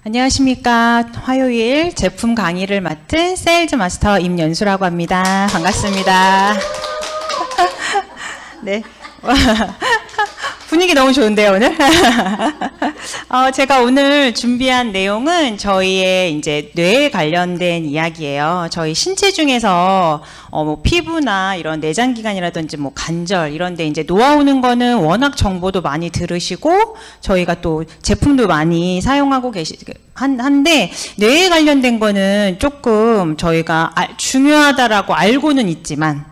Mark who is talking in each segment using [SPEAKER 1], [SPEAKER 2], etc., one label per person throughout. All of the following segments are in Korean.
[SPEAKER 1] 안녕하십니까. 화요일 제품 강의를 맡은 세일즈 마스터 임연수라고 합니다. 반갑습니다. 네. 분위기 너무 좋은데요, 오늘? 제가 오늘 준비한 내용은 저희의 이제 뇌에 관련된 이야기예요. 저희 신체 중에서 뭐 피부나 이런 내장기관이라든지 뭐 관절 이런 데 이제 놓아오는 거는 워낙 정보도 많이 들으시고 저희가 또 제품도 많이 사용하고 한데 뇌에 관련된 거는 조금 저희가 중요하다라고 알고는 있지만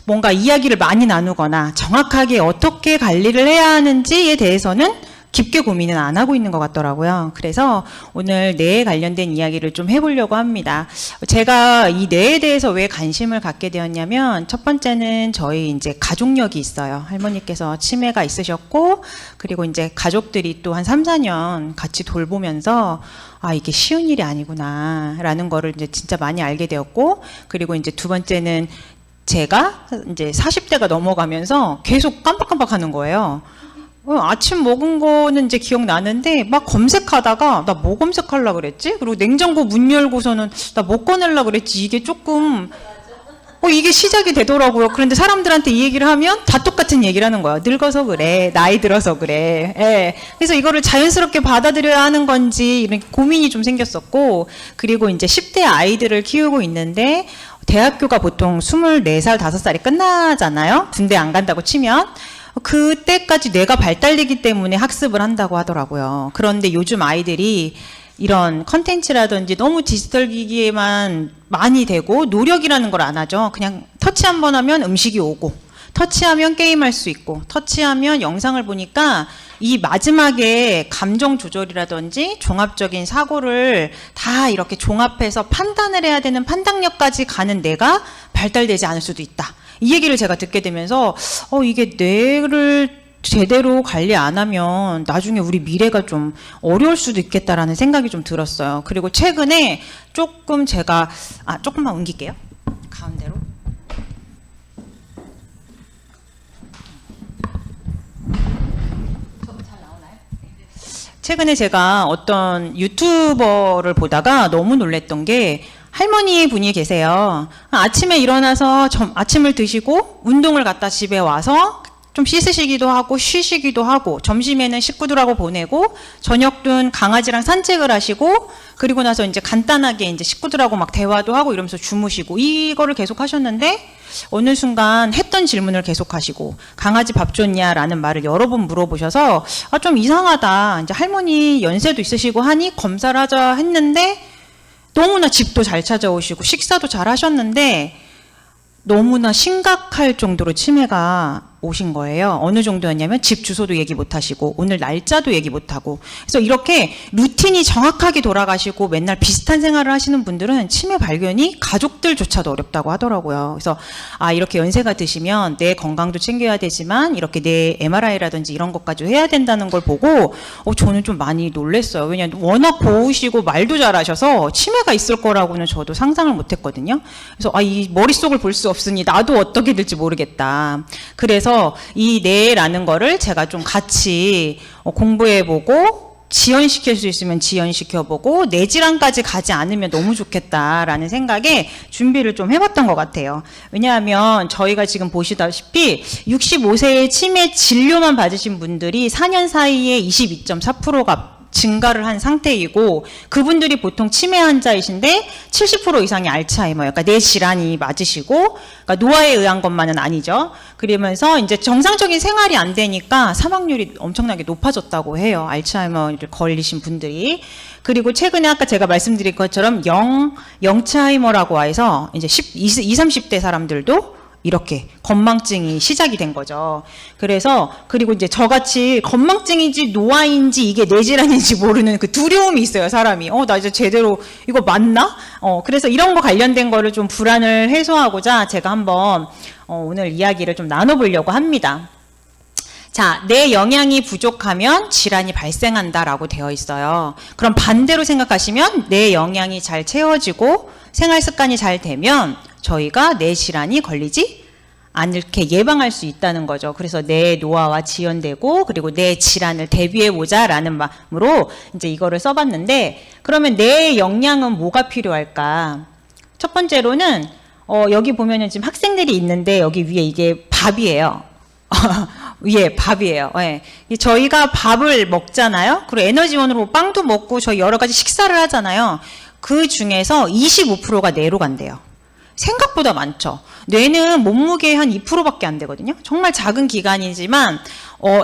[SPEAKER 1] 뭔가 이야기를 많이 나누거나 정확하게 어떻게 관리를 해야 하는지에 대해서는 깊게 고민은 안 하고 있는 것 같더라고요. 그래서 오늘 뇌에 관련된 이야기를 좀 해보려고 합니다. 제가 이 뇌에 대해서 왜 관심을 갖게 되었냐면 첫 번째는 저희 이제 가족력이 있어요. 할머니께서 치매가 있으셨고 그리고 이제 가족들이 또 한 3, 4년 같이 돌보면서 이게 쉬운 일이 아니구나 라는 거를 이제 진짜 많이 알게 되었고 그리고 이제 두 번째는 제가 이제 40대가 넘어가면서 계속 깜빡깜빡 하는 거예요. 아침 먹은 거는 이제 기억나는데 막 검색하다가 나 뭐 검색하려고 그랬지? 그리고 냉장고 문 열고서는 나 뭐 꺼내려고 그랬지? 이게 조금 이게 시작이 되더라고요. 그런데 사람들한테 이 얘기를 하면 다 똑같은 얘기를 하는 거예요. 늙어서 그래. 나이 들어서 그래. 예. 그래서 이거를 자연스럽게 받아들여야 하는 건지 이런 고민이 좀 생겼었고 그리고 이제 10대 아이들을 키우고 있는데 대학교가 보통 24살, 5살이 끝나잖아요. 군대 안 간다고 치면. 그때까지 뇌가 발달되기 때문에 학습을 한다고 하더라고요. 그런데 요즘 아이들이 이런 컨텐츠라든지 너무 디지털 기기에만 많이 되고 노력이라는 걸 안 하죠. 그냥 터치 한 번 하면 음식이 오고 터치하면 게임할 수 있고 터치하면 영상을 보니까 이 마지막에 감정 조절이라든지 종합적인 사고를 다 이렇게 종합해서 판단을 해야 되는 판단력까지 가는 뇌가 발달되지 않을 수도 있다. 이 얘기를 제가 듣게 되면서 이게 뇌를 제대로 관리 안 하면 나중에 우리 미래가 좀 어려울 수도 있겠다라는 생각이 좀 들었어요. 그리고 최근에 조금 제가 조금만 옮길게요. 가운데로. 최근에 제가 어떤 유튜버를 보다가 너무 놀랬던 게 할머니 분이 계세요. 아침에 일어나서 아침을 드시고 운동을 갔다 집에 와서 좀 씻으시기도 하고 쉬시기도 하고 점심에는 식구들하고 보내고 저녁은 강아지랑 산책을 하시고 그리고 나서 이제 간단하게 이제 식구들하고 막 대화도 하고 이러면서 주무시고 이거를 계속 하셨는데 어느 순간 했던 질문을 계속 하시고 강아지 밥 줬냐라는 말을 여러 번 물어보셔서 좀 이상하다. 이제 할머니 연세도 있으시고 하니 검사를 하자 했는데 너무나 집도 잘 찾아오시고 식사도 잘 하셨는데 너무나 심각할 정도로 치매가 오신 거예요. 어느 정도였냐면 집 주소도 얘기 못 하시고 오늘 날짜도 얘기 못 하고 그래서 이렇게 루틴이 정확하게 돌아가시고 맨날 비슷한 생활을 하시는 분들은 치매 발견이 가족들조차도 어렵다고 하더라고요. 그래서 이렇게 연세가 드시면 내 건강도 챙겨야 되지만 이렇게 내 MRI라든지 이런 것까지 해야 된다는 걸 보고 저는 좀 많이 놀랐어요. 왜냐하면 워낙 고우시고 말도 잘하셔서 치매가 있을 거라고는 저도 상상을 못 했거든요. 그래서 이 머릿속을 볼 수 없으니 나도 어떻게 될지 모르겠다. 그래서 이 뇌라는 거를 제가 좀 같이 공부해보고 지연시킬 수 있으면 지연시켜보고 뇌질환까지 가지 않으면 너무 좋겠다라는 생각에 준비를 좀 해봤던 것 같아요. 왜냐하면 저희가 지금 보시다시피 65세의 치매 진료만 받으신 분들이 4년 사이에 22.4%가 증가를 한 상태이고 그분들이 보통 치매 환자이신데 70% 이상이 알츠하이머, 그러니까 뇌 질환이 맞으시고 그러니까 노화에 의한 것만은 아니죠. 그러면서 이제 정상적인 생활이 안 되니까 사망률이 엄청나게 높아졌다고 해요. 알츠하이머를 걸리신 분들이. 그리고 최근에 아까 제가 말씀드린 것처럼 영츠하이머라고 해서 이제 20, 30대 사람들도 이렇게 건망증이 시작이 된 거죠. 그래서 그리고 이제 저같이 건망증인지 노화인지 이게 뇌질환인지 모르는 그 두려움이 있어요, 사람이. 나 이제 제대로 이거 맞나? 그래서 이런 거 관련된 거를 좀 불안을 해소하고자 제가 한번 오늘 이야기를 좀 나눠보려고 합니다. 자, 뇌 영양이 부족하면 질환이 발생한다라고 되어 있어요. 그럼 반대로 생각하시면 뇌 영양이 잘 채워지고 생활 습관이 잘 되면 저희가 뇌 질환이 걸리지 않게 예방할 수 있다는 거죠. 그래서 뇌 노화와 지연되고 그리고 뇌 질환을 대비해보자라는 마음으로 이제 이거를 써봤는데 그러면 뇌의 영양은 뭐가 필요할까? 첫 번째로는 여기 보면은 지금 학생들이 있는데 여기 위에 이게 밥이에요. 예, 밥이에요. 예. 저희가 밥을 먹잖아요. 그리고 에너지원으로 빵도 먹고 저희 여러 가지 식사를 하잖아요. 그 중에서 25%가 뇌로 간대요. 생각보다 많죠. 뇌는 몸무게의 한 2%밖에 안 되거든요. 정말 작은 기관이지만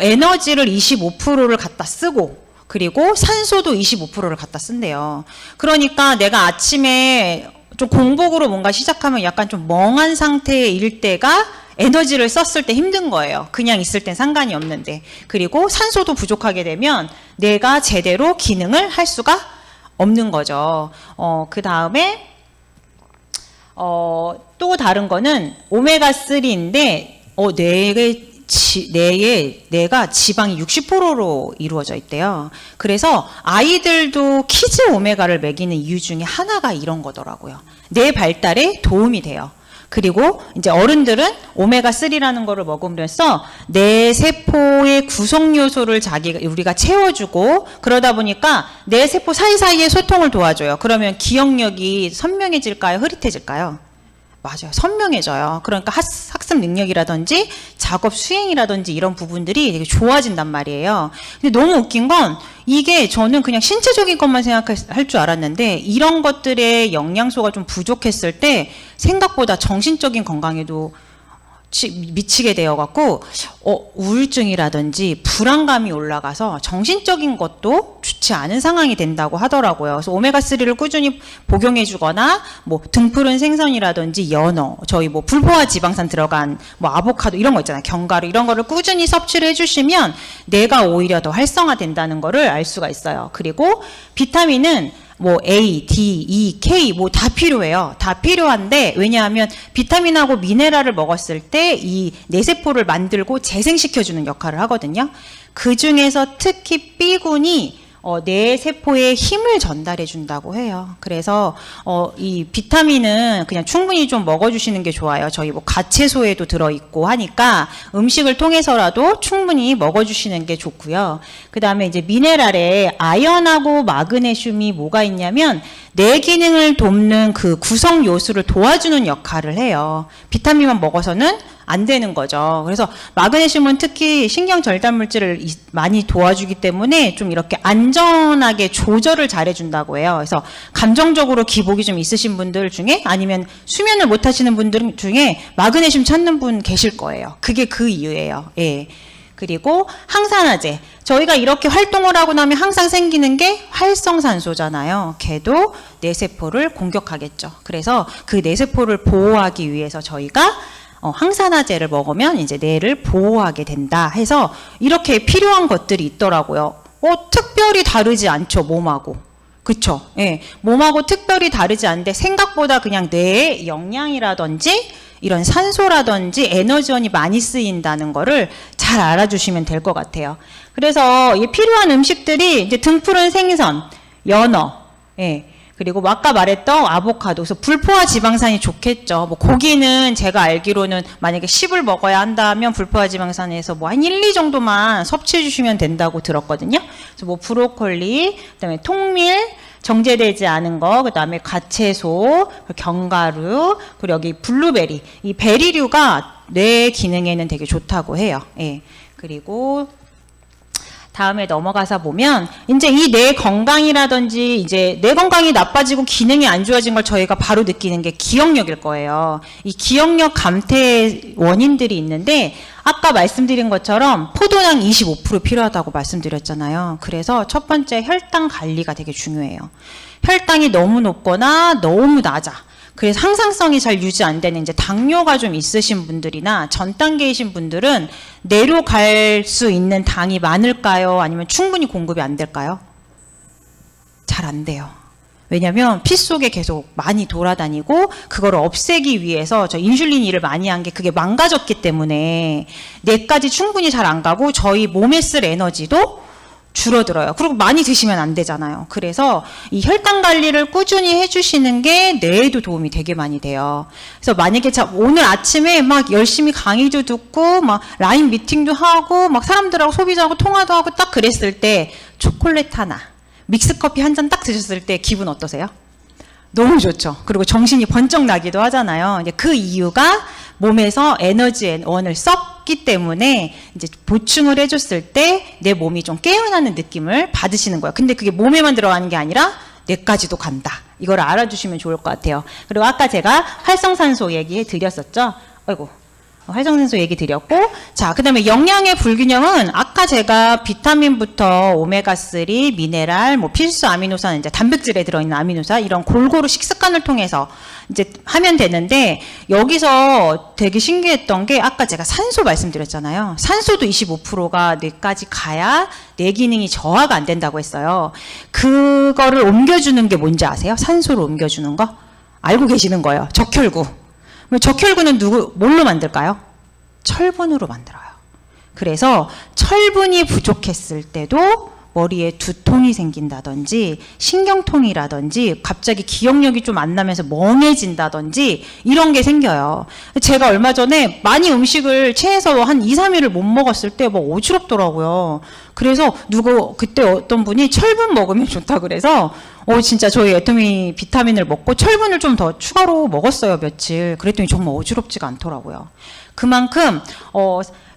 [SPEAKER 1] 에너지를 25%를 갖다 쓰고 그리고 산소도 25%를 갖다 쓴대요. 그러니까 내가 아침에 좀 공복으로 뭔가 시작하면 약간 좀 멍한 상태일 때가 에너지를 썼을 때 힘든 거예요. 그냥 있을 땐 상관이 없는데. 그리고 산소도 부족하게 되면 뇌가 제대로 기능을 할 수가 없는 거죠. 그 다음에 또 다른 거는 오메가3인데 뇌가 지방이 60%로 이루어져 있대요. 그래서 아이들도 키즈 오메가를 먹이는 이유 중에 하나가 이런 거더라고요. 뇌 발달에 도움이 돼요. 그리고 이제 어른들은 오메가3라는 거를 먹으면서 뇌 세포의 구성 요소를 우리가 채워주고 그러다 보니까 뇌 세포 사이사이에 소통을 도와줘요. 그러면 기억력이 선명해질까요? 흐릿해질까요? 맞아요. 선명해져요. 그러니까 학습 능력이라든지 작업 수행이라든지 이런 부분들이 되게 좋아진단 말이에요. 근데 너무 웃긴 건 이게 저는 그냥 신체적인 것만 생각할 줄 알았는데 이런 것들의 영양소가 좀 부족했을 때 생각보다 정신적인 건강에도 미치게 되어갖고 우울증이라든지 불안감이 올라가서 정신적인 것도 좋지 않은 상황이 된다고 하더라고요. 그래서 오메가3를 꾸준히 복용해주거나 뭐 등푸른 생선이라든지 연어, 저희 뭐 불포화 지방산 들어간 뭐 아보카도 이런 거 있잖아요. 견과류 이런 거를 꾸준히 섭취를 해주시면 뇌가 오히려 더 활성화된다는 거를 알 수가 있어요. 그리고 비타민은 뭐 A, D, E, K 뭐 다 필요해요. 다 필요한데 왜냐하면 비타민하고 미네랄을 먹었을 때 이 뇌세포를 만들고 재생시켜주는 역할을 하거든요. 그 중에서 특히 B군이 뇌세포에 힘을 전달해 준다고 해요. 그래서 이 비타민은 그냥 충분히 좀 먹어주시는 게 좋아요. 저희 뭐 가채소에도 들어있고 하니까 음식을 통해서라도 충분히 먹어주시는 게 좋고요. 그 다음에 이제 미네랄에 아연하고 마그네슘이 뭐가 있냐면 뇌 기능을 돕는 그 구성 요소를 도와주는 역할을 해요. 비타민만 먹어서는 안 되는 거죠. 그래서 마그네슘은 특히 신경 절단 물질을 많이 도와주기 때문에 좀 이렇게 안전하게 조절을 잘해준다고 해요. 그래서 감정적으로 기복이 좀 있으신 분들 중에 아니면 수면을 못 하시는 분들 중에 마그네슘 찾는 분 계실 거예요. 그게 그 이유예요. 예. 그리고 항산화제. 저희가 이렇게 활동을 하고 나면 항상 생기는 게 활성산소잖아요. 걔도 뇌세포를 공격하겠죠. 그래서 그 뇌세포를 보호하기 위해서 저희가 항산화제를 먹으면 이제 뇌를 보호하게 된다 해서 이렇게 필요한 것들이 있더라고요. 특별히 다르지 않죠, 몸하고. 그쵸? 예. 몸하고 특별히 다르지 않은데 생각보다 그냥 뇌의 영양이라든지 이런 산소라든지 에너지원이 많이 쓰인다는 거를 잘 알아주시면 될 것 같아요. 그래서 이 필요한 음식들이 이제 등푸른 생선, 연어, 예. 그리고 아까 말했던 아보카도, 그래서 불포화 지방산이 좋겠죠. 뭐 고기는 제가 알기로는 만약에 10을 먹어야 한다면 불포화 지방산에서 뭐 한 1, 2 정도만 섭취해 주시면 된다고 들었거든요. 그래서 뭐 브로콜리, 그다음에 통밀, 정제되지 않은 거, 그다음에 가채소, 견과류, 그리고 여기 블루베리, 이 베리류가 뇌 기능에는 되게 좋다고 해요. 예. 그리고 다음에 넘어가서 보면 이제 이 뇌 건강이라든지 이제 뇌 건강이 나빠지고 기능이 안 좋아진 걸 저희가 바로 느끼는 게 기억력일 거예요. 이 기억력 감퇴 원인들이 있는데 아까 말씀드린 것처럼 포도당 25% 필요하다고 말씀드렸잖아요. 그래서 첫 번째 혈당 관리가 되게 중요해요. 혈당이 너무 높거나 너무 낮아. 그래서 항상성이 잘 유지 안 되는 이제 당뇨가 좀 있으신 분들이나 전 단계이신 분들은 뇌로 갈 수 있는 당이 많을까요? 아니면 충분히 공급이 안 될까요? 잘 안 돼요. 왜냐하면 피 속에 계속 많이 돌아다니고 그거를 없애기 위해서 저 인슐린 일을 많이 한 게 그게 망가졌기 때문에 뇌까지 충분히 잘 안 가고 저희 몸에 쓸 에너지도 줄어들어요. 그리고 많이 드시면 안 되잖아요. 그래서 이 혈당 관리를 꾸준히 해주시는 게 뇌에도 도움이 되게 많이 돼요. 그래서 만약에 오늘 아침에 막 열심히 강의도 듣고 막 라인 미팅도 하고 막 사람들하고 소비자하고 통화도 하고 딱 그랬을 때 초콜릿 하나, 믹스커피 한 잔 딱 드셨을 때 기분 어떠세요? 너무 좋죠. 그리고 정신이 번쩍 나기도 하잖아요. 이제 그 이유가 몸에서 에너지원을 썼기 때문에 이제 보충을 해줬을 때 내 몸이 좀 깨어나는 느낌을 받으시는 거예요. 근데 그게 몸에만 들어가는 게 아니라 뇌까지도 간다. 이걸 알아주시면 좋을 것 같아요. 그리고 아까 제가 활성산소 얘기해 드렸었죠. 아이고. 활성산소 얘기 드렸고, 자, 그 다음에 영양의 불균형은 아까 제가 비타민부터 오메가3, 미네랄, 뭐 필수 아미노산, 이제 단백질에 들어있는 아미노산, 이런 골고루 식습관을 통해서 이제 하면 되는데, 여기서 되게 신기했던 게 아까 제가 산소 말씀드렸잖아요. 산소도 25%가 뇌까지 가야 뇌 기능이 저하가 안 된다고 했어요. 그거를 옮겨주는 게 뭔지 아세요? 산소를 옮겨주는 거? 알고 계시는 거예요. 적혈구. 적혈구는 뭘로 만들까요? 철분으로 만들어요. 그래서 철분이 부족했을 때도 머리에 두통이 생긴다든지 신경통이라든지 갑자기 기억력이 좀 안 나면서 멍해진다든지 이런 게 생겨요. 제가 얼마 전에 많이 음식을 체해서 한 2, 3일을 못 먹었을 때 뭐 어지럽더라고요. 그래서 그때 어떤 분이 철분 먹으면 좋다 그래서 진짜 저희 애터미 비타민을 먹고 철분을 좀 더 추가로 먹었어요, 며칠. 그랬더니 정말 어지럽지가 않더라고요. 그만큼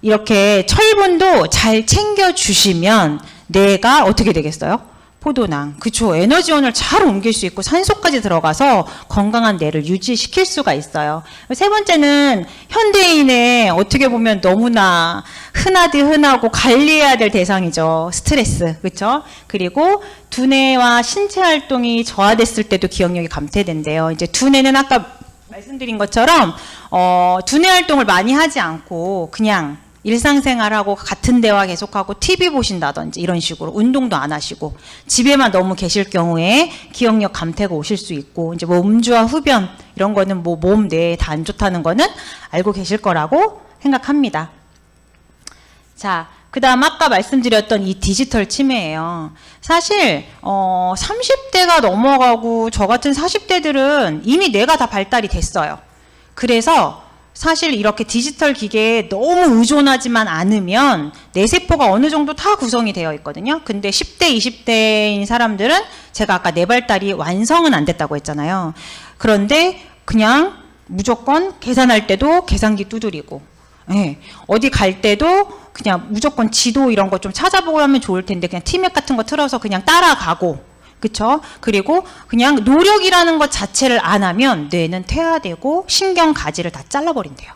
[SPEAKER 1] 이렇게 철분도 잘 챙겨주시면 뇌가 어떻게 되겠어요? 포도당. 그쵸. 에너지원을 잘 옮길 수 있고 산소까지 들어가서 건강한 뇌를 유지시킬 수가 있어요. 세 번째는 현대인의 어떻게 보면 너무나 흔하고 관리해야 될 대상이죠. 스트레스. 그쵸? 그리고 두뇌와 신체 활동이 저하됐을 때도 기억력이 감퇴된대요. 이제 두뇌는 아까 말씀드린 것처럼 두뇌 활동을 많이 하지 않고 그냥 일상생활하고 같은 대화 계속하고 TV 보신다든지 이런 식으로 운동도 안 하시고 집에만 너무 계실 경우에 기억력 감퇴가 오실 수 있고 이제 뭐 음주와 흡연 이런 거는 뭐 몸 뇌에 다 안 좋다는 거는 알고 계실 거라고 생각합니다. 자, 그 다음 아까 말씀드렸던 이 디지털 치매예요. 사실 30대가 넘어가고 저 같은 40대들은 이미 뇌가 다 발달이 됐어요. 그래서 사실 이렇게 디지털 기계에 너무 의존하지만 않으면 뇌세포가 어느 정도 다 구성이 되어 있거든요. 근데 10대, 20대인 사람들은 제가 아까 뇌 발달이 완성은 안 됐다고 했잖아요. 그런데 그냥 무조건 계산할 때도 계산기 두드리고, 네. 어디 갈 때도 그냥 무조건 지도 이런 거 좀 찾아보고 하면 좋을 텐데 그냥 티맵 같은 거 틀어서 그냥 따라가고, 그쵸? 그리고 그냥 노력이라는 것 자체를 안 하면 뇌는 퇴화되고 신경 가지를 다 잘라버린대요.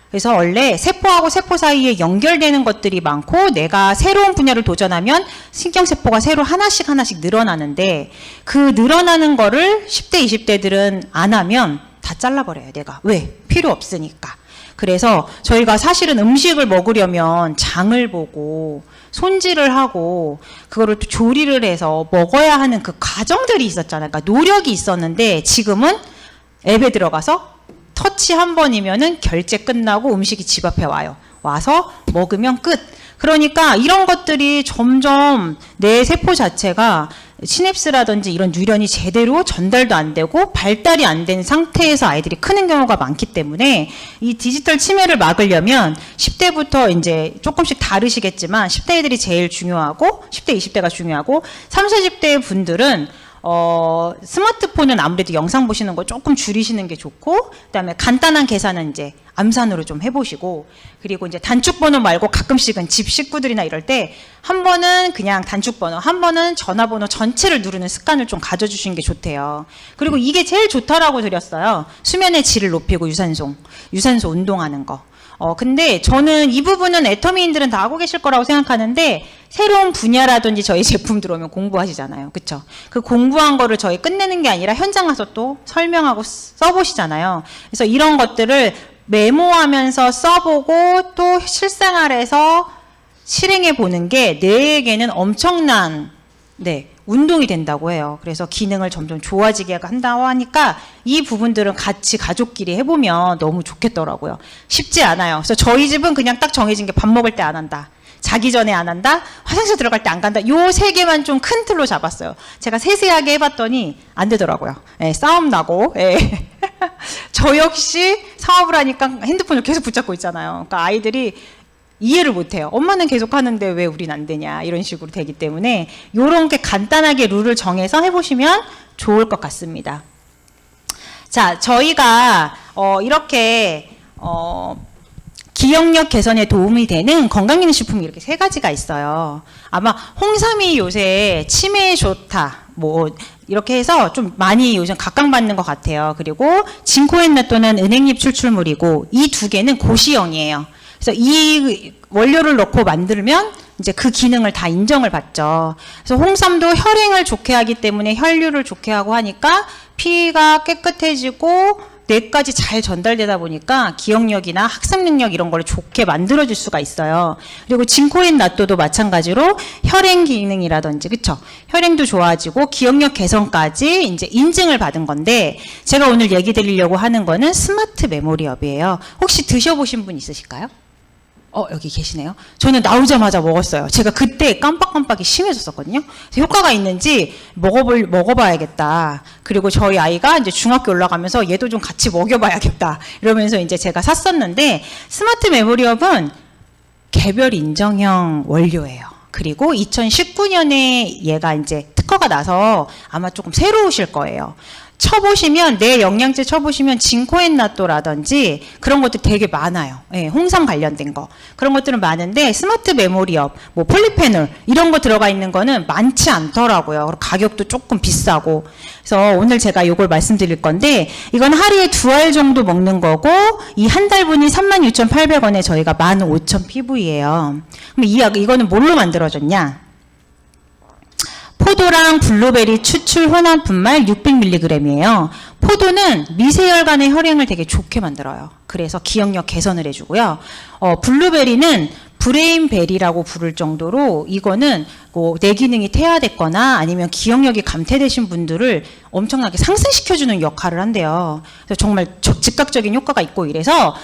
[SPEAKER 1] 그래서 원래 세포하고 세포 사이에 연결되는 것들이 많고 내가 새로운 분야를 도전하면 신경세포가 새로 하나씩 늘어나는데 그 늘어나는 거를 10대, 20대들은 안 하면 다 잘라버려요, 내가. 왜? 필요 없으니까. 그래서 저희가 사실은 음식을 먹으려면 장을 보고 손질을 하고 그거를 또 조리를 해서 먹어야 하는 그 과정들이 있었잖아요. 그러니까 노력이 있었는데 지금은 앱에 들어가서 터치 한 번이면은 결제 끝나고 음식이 집 앞에 와서 먹으면 끝. 그러니까 이런 것들이 점점 내 세포 자체가 시냅스라든지 이런 뉴런이 제대로 전달도 안 되고 발달이 안 된 상태에서 아이들이 크는 경우가 많기 때문에 이 디지털 치매를 막으려면 10대부터 이제 조금씩 다르시겠지만 10대 애들이 제일 중요하고 10대, 20대가 중요하고 30, 40대 분들은 스마트폰은 아무래도 영상 보시는 거 조금 줄이시는 게 좋고 그다음에 간단한 계산은 이제 암산으로 좀 해보시고 그리고 이제 단축번호 말고 가끔씩은 집 식구들이나 이럴 때 한 번은 그냥 단축번호 한 번은 전화번호 전체를 누르는 습관을 좀 가져주시는 게 좋대요. 그리고 이게 제일 좋다라고 드렸어요. 수면의 질을 높이고 유산소 운동하는 거. 근데 저는 이 부분은 애터미인들은 다 하고 계실 거라고 생각하는데 새로운 분야라든지 저희 제품 들어오면 공부하시잖아요. 그쵸? 그 공부한 거를 저희 끝내는 게 아니라 현장 가서 또 설명하고 써보시잖아요. 그래서 이런 것들을 메모하면서 써보고 또 실생활에서 실행해 보는 게 뇌에게는 엄청난 운동이 된다고 해요. 그래서 기능을 점점 좋아지게 한다고 하니까 이 부분들은 같이 가족끼리 해보면 너무 좋겠더라고요. 쉽지 않아요. 그래서 저희 집은 그냥 딱 정해진 게 밥 먹을 때 안 한다. 자기 전에 안 한다, 화장실 들어갈 때 안 간다. 요 세 개만 좀 큰 틀로 잡았어요. 제가 세세하게 해봤더니 안 되더라고요. 예, 싸움 나고. 예. 저 역시 사업을 하니까 핸드폰을 계속 붙잡고 있잖아요. 그러니까 아이들이 이해를 못해요. 엄마는 계속 하는데 왜 우린 안 되냐, 이런 식으로 되기 때문에 요런 게 간단하게 룰을 정해서 해보시면 좋을 것 같습니다. 자, 저희가 이렇게 기억력 개선에 도움이 되는 건강기능식품이 이렇게 세 가지가 있어요. 아마 홍삼이 요새 치매에 좋다, 뭐 이렇게 해서 좀 많이 요즘 각광받는 것 같아요. 그리고 진코엔나토는 은행잎 추출물이고, 이 두 개는 고시형이에요. 그래서 이 원료를 넣고 만들면 이제 그 기능을 다 인정을 받죠. 그래서 홍삼도 혈행을 좋게 하기 때문에 혈류를 좋게 하고 하니까 피가 깨끗해지고 뇌까지 잘 전달되다 보니까 기억력이나 학습 능력 이런 걸 좋게 만들어줄 수가 있어요. 그리고 진코엔나토도 마찬가지로 혈행 기능이라든지, 그쵸? 혈행도 좋아지고 기억력 개선까지 이제 인증을 받은 건데, 제가 오늘 얘기 드리려고 하는 거는 스마트 메모리업이에요. 혹시 드셔보신 분 있으실까요? 여기 계시네요. 저는 나오자마자 먹었어요. 제가 그때 깜빡깜빡이 심해졌었거든요. 그래서 효과가 있는지 먹어봐야겠다. 그리고 저희 아이가 이제 중학교 올라가면서 얘도 좀 같이 먹여봐야겠다, 이러면서 이제 제가 샀었는데, 스마트 메모리업은 개별 인정형 원료예요. 그리고 2019년에 얘가 이제 특허가 나서 아마 조금 새로우실 거예요. 쳐보시면, 내 영양제 쳐보시면 진코엔나토라든지 그런 것들 되게 많아요. 예, 홍삼 관련된 거. 그런 것들은 많은데, 스마트 메모리업, 뭐 폴리페놀 이런 거 들어가 있는 거는 많지 않더라고요. 그리고 가격도 조금 비싸고. 그래서 오늘 제가 이걸 말씀드릴 건데, 이건 하루에 2알 정도 먹는 거고, 이 한 달분이 36,800원에 저희가 15,000 PV예요. 그럼 이거는 뭘로 만들어졌냐? 포도랑 블루베리 추출 혼합 분말 600mg이에요. 포도는 미세혈관의 혈행을 되게 좋게 만들어요. 그래서 기억력 개선을 해주고요. 블루베리는 브레인베리라고 부를 정도로, 이거는 뭐 뇌 기능이 퇴화됐거나 아니면 기억력이 감퇴되신 분들을 엄청나게 상승시켜주는 역할을 한대요. 그래서 정말 즉각적인 효과가 있고, 이래서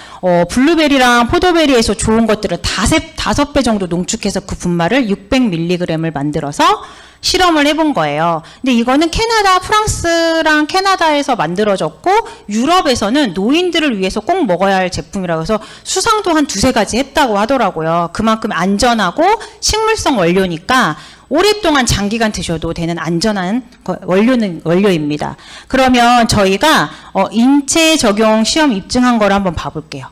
[SPEAKER 1] 블루베리랑 포도베리에서 좋은 것들을 5배 정도 농축해서 그 분말을 600mg을 만들어서 실험을 해본 거예요. 근데 이거는 캐나다, 프랑스랑 캐나다에서 만들어졌고, 유럽에서는 노인들을 위해서 꼭 먹어야 할 제품이라고 해서 수상도 한 2-3가지 했다고 하더라고요. 그만큼 안전하고 식물성 원료니까 오랫동안 장기간 드셔도 되는 안전한 원료입니다. 그러면 저희가 인체 적용 시험 입증한 거를 한번 봐볼게요.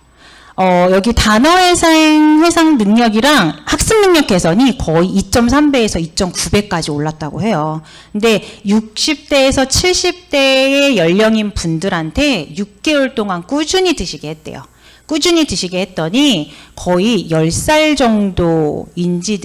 [SPEAKER 1] 여기 단어 해상 능력이랑 학습 능력 개선이 거의 2.3배에서 2.9배까지 올랐다고 해요. 근데 60대에서 70대의 연령인 분들한테 6개월 동안 꾸준히 드시게 했대요. 꾸준히 드시게 했더니 거의 10살 정도 인지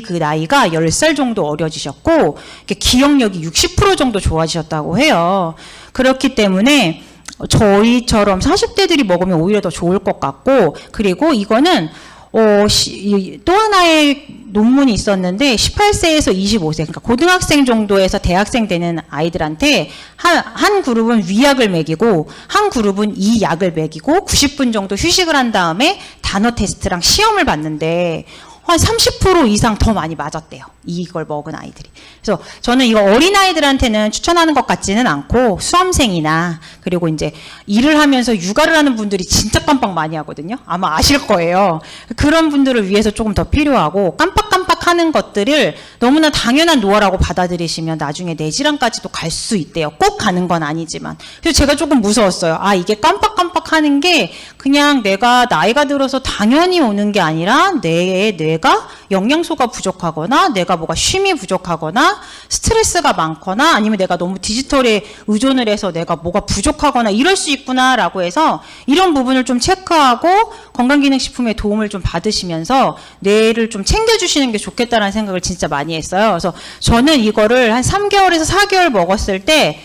[SPEAKER 1] 그 나이가 10살 정도 어려지셨고, 기억력이 60% 정도 좋아지셨다고 해요. 그렇기 때문에 저희처럼 40대들이 먹으면 오히려 더 좋을 것 같고, 그리고 이거는 또 하나의 논문이 있었는데, 18세에서 25세, 그러니까 고등학생 정도에서 대학생 되는 아이들한테 한 그룹은 위약을 먹이고 한 그룹은 이 약을 먹이고 90분 정도 휴식을 한 다음에 단어 테스트랑 시험을 봤는데 한 30% 이상 더 많이 맞았대요. 이걸 먹은 아이들이. 그래서 저는 이거 어린아이들한테는 추천하는 것 같지는 않고, 수험생이나 그리고 이제 일을 하면서 육아를 하는 분들이 진짜 깜빡 많이 하거든요. 아마 아실 거예요. 그런 분들을 위해서 조금 더 필요하고, 깜빡깜빡 하는 것들을 너무나 당연한 노화라고 받아들이시면 나중에 뇌질환까지도 갈 수 있대요. 꼭 가는 건 아니지만. 그래서 제가 조금 무서웠어요. 이게 깜빡깜빡 하는 게 그냥 내가 나이가 들어서 당연히 오는 게 아니라 뇌가 영양소가 부족하거나 내가 뭐가 쉼이 부족하거나 스트레스가 많거나 아니면 내가 너무 디지털에 의존을 해서 내가 뭐가 부족하거나 이럴 수 있구나라고 해서 이런 부분을 좀 체크하고 건강기능식품의 도움을 좀 받으시면서 뇌를 좀 챙겨주시는 게 좋겠다라는 생각을 진짜 많이 했어요. 그래서 저는 이거를 한 3개월에서 4개월 먹었을 때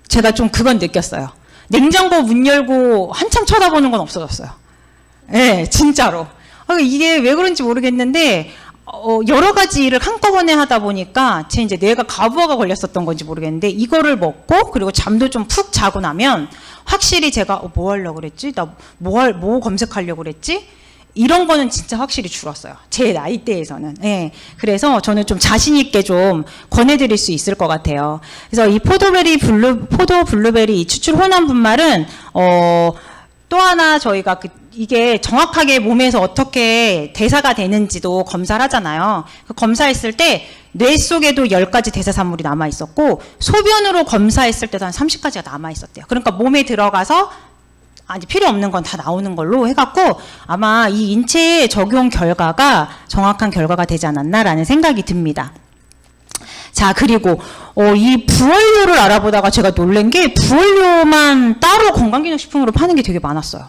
[SPEAKER 1] 제가 좀 그건 느꼈어요. 냉장고 문 열고 한참 쳐다보는 건 없어졌어요. 네, 진짜로. 이게 왜 그런지 모르겠는데 여러 가지 일을 한꺼번에 하다 보니까 제 이제 뇌가 과부하가 걸렸었던 건지 모르겠는데, 이거를 먹고 그리고 잠도 좀 푹 자고 나면 확실히 제가 뭐 하려고 그랬지? 나 뭐 검색하려고 그랬지? 이런 거는 진짜 확실히 줄었어요. 제 나이대에서는. 예. 그래서 저는 좀 자신 있게 좀 권해드릴 수 있을 것 같아요. 그래서 이 포도 블루베리 이 추출 혼합 분말은 또 하나 저희가 이게 정확하게 몸에서 어떻게 대사가 되는지도 검사를 하잖아요. 검사했을 때 뇌 속에도 10가지 대사산물이 남아 있었고 소변으로 검사했을 때도 한 30가지가 남아 있었대요. 그러니까 몸에 들어가서 아니 필요 없는 건 다 나오는 걸로 해갖고 아마 이 인체에 적용 결과가 정확한 결과가 되지 않았나라는 생각이 듭니다. 자, 그리고 이 부원료를 알아보다가 제가 놀란 게 부원료만 따로 건강기능식품으로 파는 게 되게 많았어요.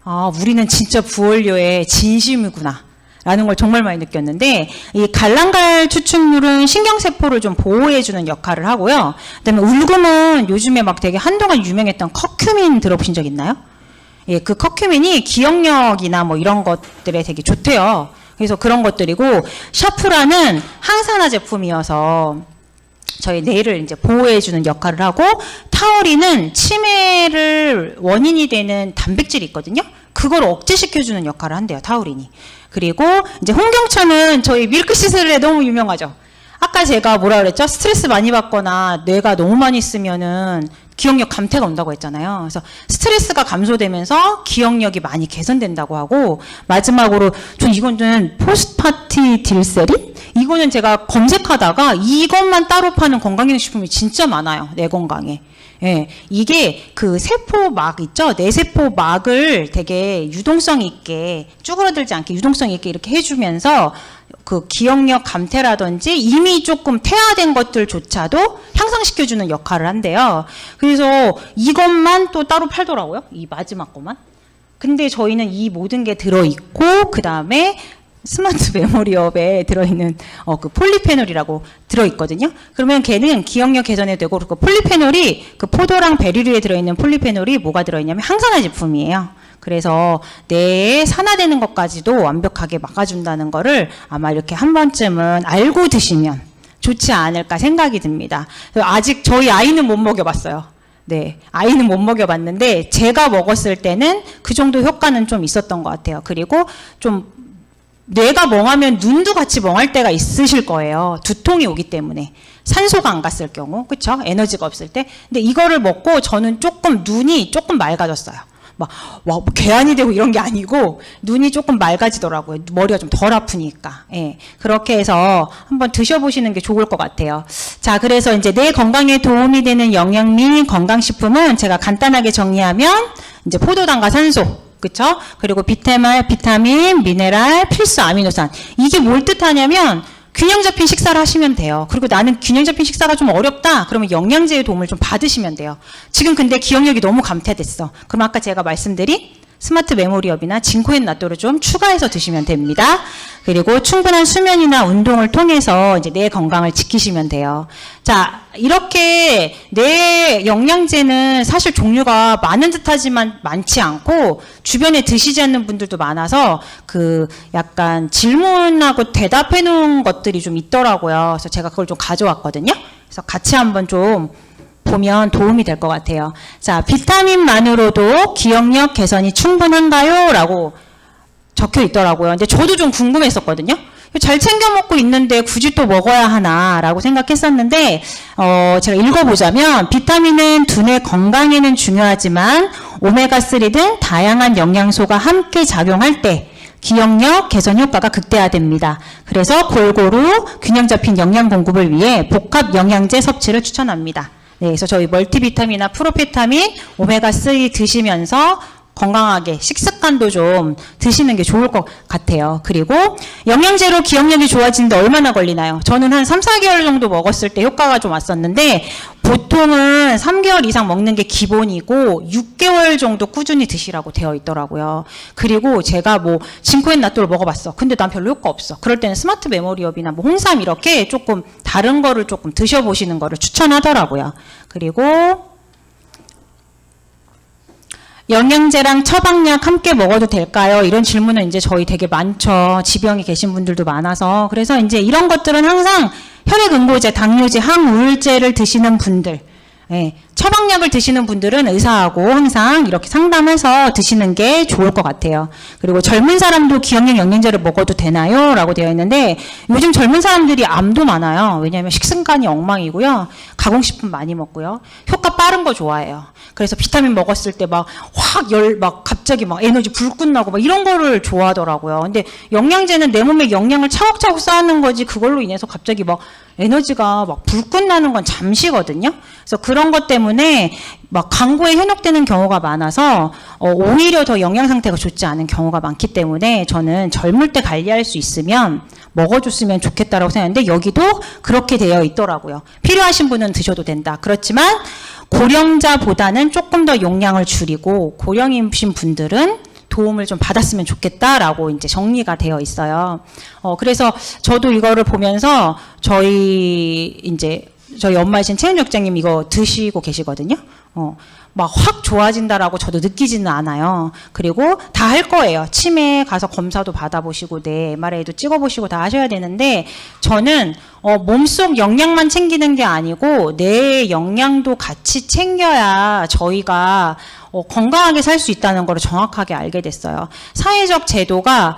[SPEAKER 1] 아, 우리는 진짜 부원료에 진심이구나 라는 걸 정말 많이 느꼈는데, 이 갈랑갈 추출물은 신경세포를 좀 보호해주는 역할을 하고요. 그다음에 울금은 요즘에 막 되게 한동안 유명했던 커큐민 들어보신 적 있나요? 예, 그 커큐민이 기억력이나 뭐 이런 것들에 되게 좋대요. 그래서 그런 것들이고, 샤프라는 항산화 제품이어서 저희 뇌를 이제 보호해주는 역할을 하고, 타우린은 치매를 원인이 되는 단백질이 있거든요. 그걸 억제시켜주는 역할을 한대요, 타우린이. 그리고 이제 홍경천은 저희 밀크시슬에 너무 유명하죠. 아까 제가 뭐라 그랬죠? 스트레스 많이 받거나 뇌가 너무 많이 쓰면은 기억력 감퇴가 온다고 했잖아요. 그래서 스트레스가 감소되면서 기억력이 많이 개선된다고 하고, 마지막으로 전 이거는 포스파티딜세린? 이거는 제가 검색하다가 이것만 따로 파는 건강기능식품이 진짜 많아요. 뇌 건강에. 예, 이게 그 세포막 있죠? 뇌세포막을 되게 유동성 있게 쭈그러들지 않게 유동성 있게 이렇게 해주면서 그 기억력 감퇴라든지 이미 조금 퇴화된 것들조차도 향상시켜주는 역할을 한대요. 그래서 이것만 또 따로 팔더라고요. 이 마지막 것만. 근데 저희는 이 모든 게 들어있고 그 다음에 스마트 메모리업에 들어있는 그 폴리페놀이라고 들어있거든요. 그러면 걔는 기억력 개선에 되고, 그 폴리페놀이 그 포도랑 베리류에 들어있는 폴리페놀이 뭐가 들어있냐면 항산화 제품이에요. 그래서 뇌에 산화되는 것까지도 완벽하게 막아준다는 거를 아마 이렇게 한 번쯤은 알고 드시면 좋지 않을까 생각이 듭니다. 아직 저희 아이는 못 먹여봤어요. 네, 아이는 못 먹여봤는데 제가 먹었을 때는 그 정도 효과는 좀 있었던 것 같아요. 그리고 좀 뇌가 멍하면 눈도 같이 멍할 때가 있으실 거예요. 두통이 오기 때문에. 산소가 안 갔을 경우, 그쵸? 에너지가 없을 때. 근데 이거를 먹고 저는 눈이 조금 맑아졌어요. 막, 와, 괴한이 되고 이런 게 아니고, 눈이 조금 맑아지더라고요. 머리가 좀 덜 아프니까. 예. 그렇게 해서 한번 드셔보시는 게 좋을 것 같아요. 자, 그래서 이제 뇌 건강에 도움이 되는 영양 및 건강식품은 제가 간단하게 정리하면, 이제 포도당과 산소, 그쵸? 그리고 비타민, 미네랄, 필수 아미노산. 이게 뭘 뜻하냐면 균형 잡힌 식사를 하시면 돼요. 그리고 나는 균형 잡힌 식사가 좀 어렵다. 그러면 영양제의 도움을 좀 받으시면 돼요. 지금 근데 기억력이 너무 감퇴됐어. 그럼 아까 제가 말씀드린 스마트 메모리업이나 징코엔 나토를 좀 추가해서 드시면 됩니다. 그리고 충분한 수면이나 운동을 통해서 이제 뇌 건강을 지키시면 돼요. 자, 이렇게 뇌 영양제는 사실 종류가 많은 듯하지만 많지 않고 주변에 드시지 않는 분들도 많아서 그 약간 질문하고 대답해 놓은 것들이 좀 있더라고요. 그래서 제가 그걸 좀 가져왔거든요. 그래서 같이 한번 좀 보면 도움이 될 것 같아요. 자, 비타민만으로도 기억력 개선이 충분한가요? 라고 적혀 있더라고요. 근데 저도 좀 궁금했었거든요. 잘 챙겨 먹고 있는데 굳이 또 먹어야 하나 라고 생각했었는데, 제가 읽어보자면, 비타민은 두뇌 건강에는 중요하지만 오메가3 등 다양한 영양소가 함께 작용할 때 기억력 개선 효과가 극대화됩니다. 그래서 골고루 균형 잡힌 영양 공급을 위해 복합 영양제 섭취를 추천합니다. 네, 그래서 저희 멀티비타민이나 프로페타민, 오메가3 드시면서 건강하게 식습관도 좀 드시는 게 좋을 것 같아요. 그리고 영양제로 기억력이 좋아지는데 얼마나 걸리나요? 저는 한 3, 4개월 정도 먹었을 때 효과가 좀 왔었는데 보통은 3개월 이상 먹는 게 기본이고 6개월 정도 꾸준히 드시라고 되어 있더라고요. 그리고 제가 뭐 징코엔 나토를 먹어봤어. 근데 난 별로 효과 없어. 그럴 때는 스마트 메모리업이나 뭐 홍삼 이렇게 조금 다른 거를 조금 드셔보시는 거를 추천하더라고요. 그리고 영양제랑 처방약 함께 먹어도 될까요? 이런 질문은 이제 저희 되게 많죠. 지병이 계신 분들도 많아서. 그래서 이제 이런 것들은 항상 혈액응고제, 당뇨제, 항우울제를 드시는 분들, 예, 처방약을 드시는 분들은 의사하고 항상 이렇게 상담해서 드시는 게 좋을 것 같아요. 그리고 젊은 사람도 기억력 영양제를 먹어도 되나요? 라고 되어 있는데 요즘 젊은 사람들이 암도 많아요. 왜냐하면 식습관이 엉망이고요. 가공식품 많이 먹고요. 효과 빠른 거 좋아해요. 그래서 비타민 먹었을 때 막 갑자기 막 에너지 불끈 나고 막 이런 거를 좋아하더라고요. 근데 영양제는 내 몸에 영양을 차곡차곡 쌓는 거지 그걸로 인해서 갑자기 막 에너지가 막 불끈 나는 건 잠시거든요. 그래서 그런 것 때문에 막 광고에 현혹되는 경우가 많아서 오히려 더 영양 상태가 좋지 않은 경우가 많기 때문에 저는 젊을 때 관리할 수 있으면 먹어줬으면 좋겠다라고 생각하는데 여기도 그렇게 되어 있더라고요. 필요하신 분은 드셔도 된다. 그렇지만 고령자보다는 조금 더 용량을 줄이고 고령이신 분들은 도움을 좀 받았으면 좋겠다라고 이제 정리가 되어 있어요. 그래서 저도 이거를 보면서 저희 엄마이신 최은족장님 이거 드시고 계시거든요. 막 확 좋아진다라고 저도 느끼지는 않아요. 그리고 다 할 거예요. 치매 가서 검사도 받아보시고 내 MRI도 찍어보시고 다 하셔야 되는데 저는 몸속 영양만 챙기는 게 아니고 내 영양도 같이 챙겨야 저희가 건강하게 살 수 있다는 걸 정확하게 알게 됐어요. 사회적 제도가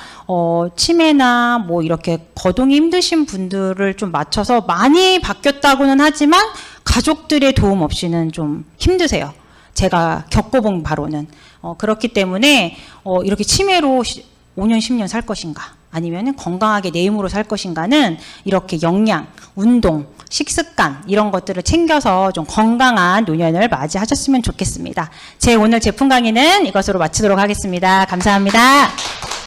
[SPEAKER 1] 치매나 뭐 이렇게 거동이 힘드신 분들을 좀 맞춰서 많이 바뀌었다고는 하지만 가족들의 도움 없이는 좀 힘드세요. 제가 겪어본 바로는. 그렇기 때문에 이렇게 치매로 5년, 10년 살 것인가 아니면 건강하게 내 힘으로 살 것인가는 이렇게 영양, 운동, 식습관 이런 것들을 챙겨서 좀 건강한 노년을 맞이하셨으면 좋겠습니다. 제 오늘 제품 강의는 이것으로 마치도록 하겠습니다. 감사합니다.